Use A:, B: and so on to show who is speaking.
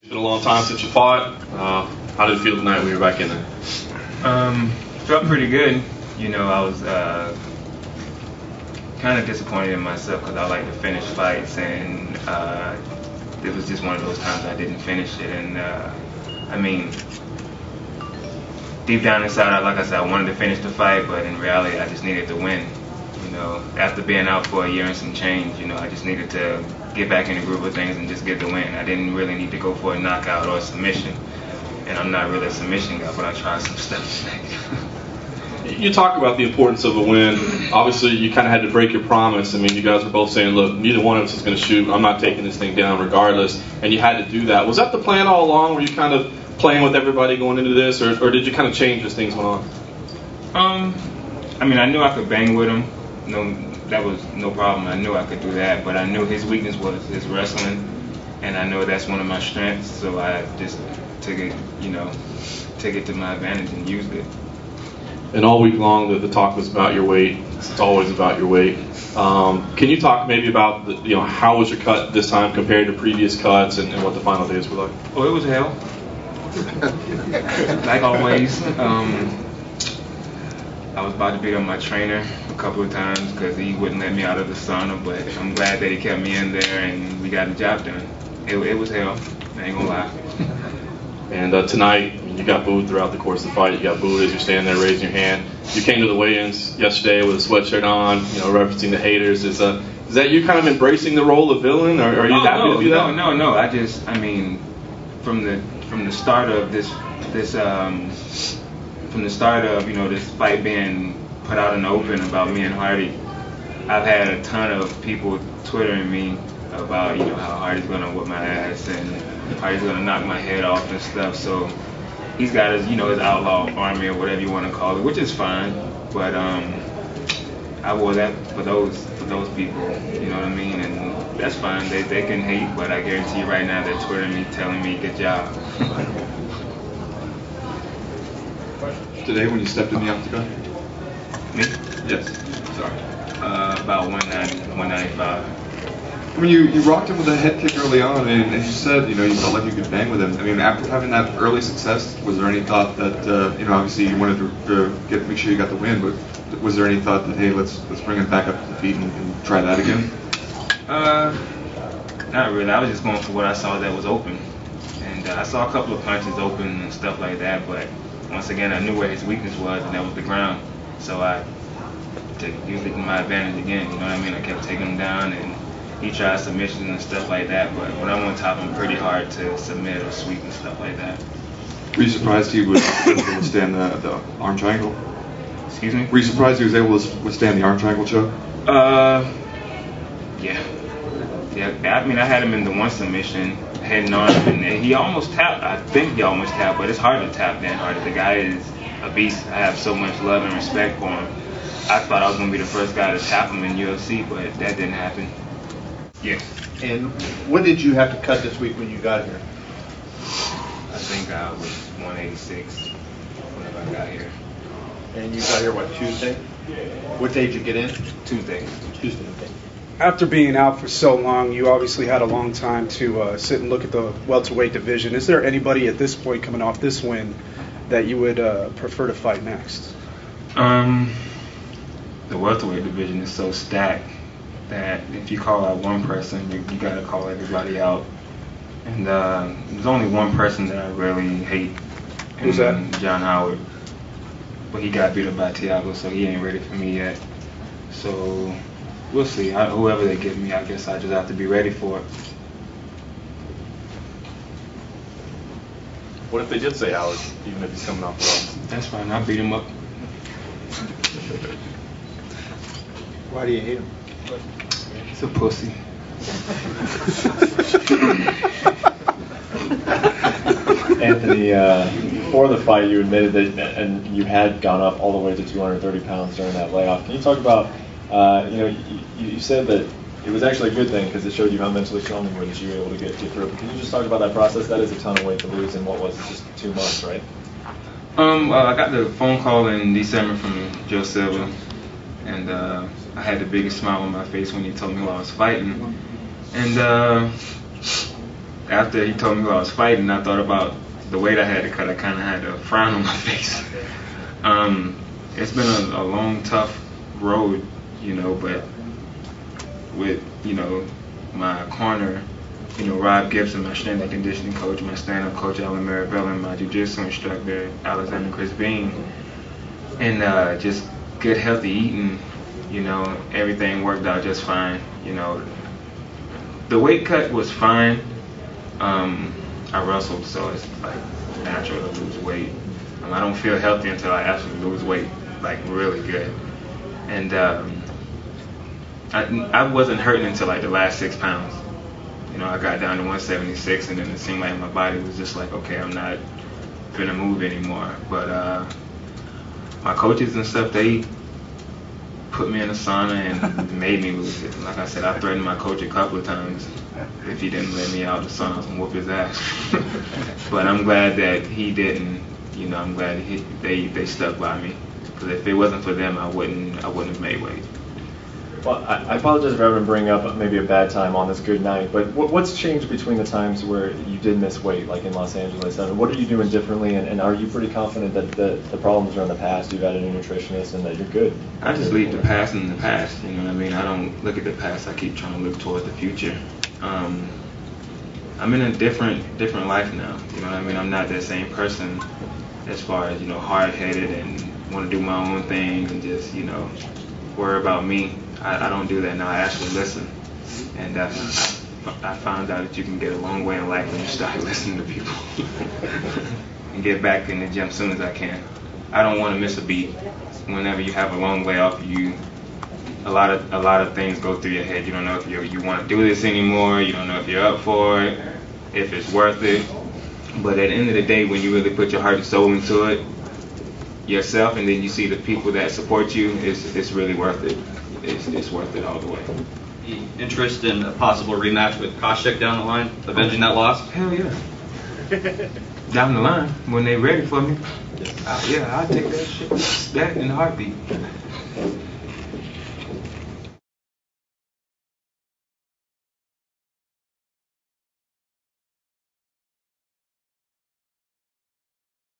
A: It's been a long time since you fought. How did it feel tonight when you were back in there?
B: Felt pretty good. You know, I was kind of disappointed in myself because I like to finish fights, and it was just one of those times I didn't finish it. And I mean, deep down inside, like I said, I wanted to finish the fight, but in reality, I just needed to win. You know, after being out for a year and some change, you know, I just needed to get back in the groove of things and just get the win. I didn't really need to go for a knockout or a submission, and I'm not really a submission guy, but I tried some stuff tonight.
A: You talk about the importance of a win. Obviously, you kind of had to break your promise. I mean, you guys were both saying, look, neither one of us is going to shoot. I'm not taking this thing down regardless, and you had to do that. Was that the plan all along? Were you kind of playing with everybody going into this, or did you kind of change as things went on?
B: I mean, I knew I could bang with him. No, that was no problem. I knew I could do that, but I knew his weakness was his wrestling, and I know that's one of my strengths. So I just took it, took it to my advantage and used it.
A: And all week long, the talk was about your weight. It's always about your weight. Can you talk maybe about how was your cut this time compared to previous cuts, and what the final days were like?
B: Oh, it was hell. Like always. I was about to beat up my trainer a couple of times because he wouldn't let me out of the sauna, but I'm glad that he kept me in there and we got the job done. It was hell, I ain't gonna lie.
A: And tonight, you got booed throughout the course of the fight. You got booed as you're standing there raising your hand. You came to the weigh-ins yesterday with a sweatshirt on, referencing the haters. Is that you kind of embracing the role of villain, or are you happy to do that?
B: No. I mean, from the start of this fight being put out in the open about me and Hardy, I've had a ton of people twittering me about how Hardy's gonna whip my ass and Hardy's gonna knock my head off and stuff. So he's got his his outlaw army or whatever you want to call it, which is fine. But I wore that for those people, you know what I mean, and that's fine. They can hate, but I guarantee you right now they're twittering me, telling me good job.
C: Today when you stepped in the octagon?
B: Me?
C: Yes.
B: Sorry. About 190, 195.
C: I mean, you rocked him with a head kick early on, and you said, you felt like you could bang with him. I mean, after having that early success, was there any thought that, obviously you wanted to make sure you got the win, but was there any thought that, hey, let's bring him back up to the feet and try that again?
B: Not really. I was just going for what I saw that was open. And I saw a couple of punches open and stuff like that, but once again, I knew where his weakness was, and that was the ground. So I used it to my advantage again, you know what I mean? I kept taking him down, and he tried submissions and stuff like that, but when I'm on top, I'm pretty hard to submit or sweep and stuff like that.
C: Were you surprised he was able to withstand the arm triangle?
B: Excuse me?
C: Were you surprised he was able to withstand the arm triangle choke?
B: Yeah. I mean, I had him in the one submission, heading on, and he almost tapped. I think he almost tapped, but it's hard to tap Dan Hardy. The guy is a beast. I have so much love and respect for him. I thought I was going to be the first guy to tap him in UFC, but that didn't happen. Yeah.
D: And what did you have to cut this week when you got here?
B: I think I was 186 whenever I got here.
D: And you got here, what, Tuesday? What day did you get in?
B: Tuesday.
D: Tuesday, okay.
E: After being out for so long, you obviously had a long time to sit and look at the welterweight division. Is there anybody at this point coming off this win that you would prefer to fight next?
B: The welterweight division is so stacked that if you call out one person, you got to call everybody out. And there's only one person that I really hate.
E: Who's that?
B: John Howard. But he got beat up by Thiago, so he ain't ready for me yet. So we'll see. Whoever they give me, I guess I just have to be ready for it.
A: What if they did say Howard, even if he's coming off the road?
B: That's fine. I'll beat him up.
D: Why do you hate him?
B: He's a pussy.
F: Anthony, before the fight, you admitted that, and you had gone up all the way to 230 pounds during that layoff. Can you talk about, you said that it was actually a good thing because it showed you how mentally strong you were that you were able to get through it. But can you just talk about that process? That is a ton of weight to lose in what was just 2 months, right?
B: I got the phone call in December from Joe Silva, and I had the biggest smile on my face when he told me who I was fighting. And after he told me who I was fighting, I thought about the weight I had to cut. I kind of had a frown on my face. It's been a long, tough road, you know, but with, you know, my corner, you know, Rob Gibson, my strength and conditioning coach, my stand-up coach, Alan Marabella, and my jiu-jitsu instructor, Alexander Chris Bean, and just good, healthy eating, you know, everything worked out just fine, you know. The weight cut was fine. I wrestled, so it's like natural to lose weight. I don't feel healthy until I actually lose weight, like really good. And I wasn't hurting until like the last 6 pounds. You know, I got down to 176, and then it seemed like my body was just like, okay, I'm not gonna move anymore. But my coaches and stuff, they put me in a sauna and made me lose it. Like I said, I threatened my coach a couple of times. If he didn't let me out of the sauna, I was gonna whoop his ass. But I'm glad that he didn't. You know, I'm glad they stuck by me. Because if it wasn't for them, I wouldn't have made weight.
F: Well, I apologize if I ever bring up maybe a bad time on this good night, but what's changed between the times where you did miss weight, like in Los Angeles? I mean, what are you doing differently, and are you pretty confident that the problems are in the past, you've had a new nutritionist, and that you're good?
B: I just leave the past in the past, you know what I mean? I don't look at the past, I keep trying to look toward the future. I'm in a different life now, you know what I mean? I'm not that same person as far as, you know, hard-headed and want to do my own thing and just, you know, worry about me. I don't do that now. I actually listen, and I found out that you can get a long way in life when you start listening to people and get back in the gym as soon as I can. I don't want to miss a beat. Whenever you have a long way off, a lot of things go through your head. You don't know if you want to do this anymore. You don't know if you're up for it, if it's worth it. But at the end of the day, when you really put your heart and soul into it, yourself, and then you see the people that support you, it's really worth it. It's worth it all the way.
G: The interest in a possible rematch with Koscheck down the line, avenging that loss?
B: Hell yeah. Down the line, when they're ready for me. Yeah, I'll take that shit. That in a heartbeat.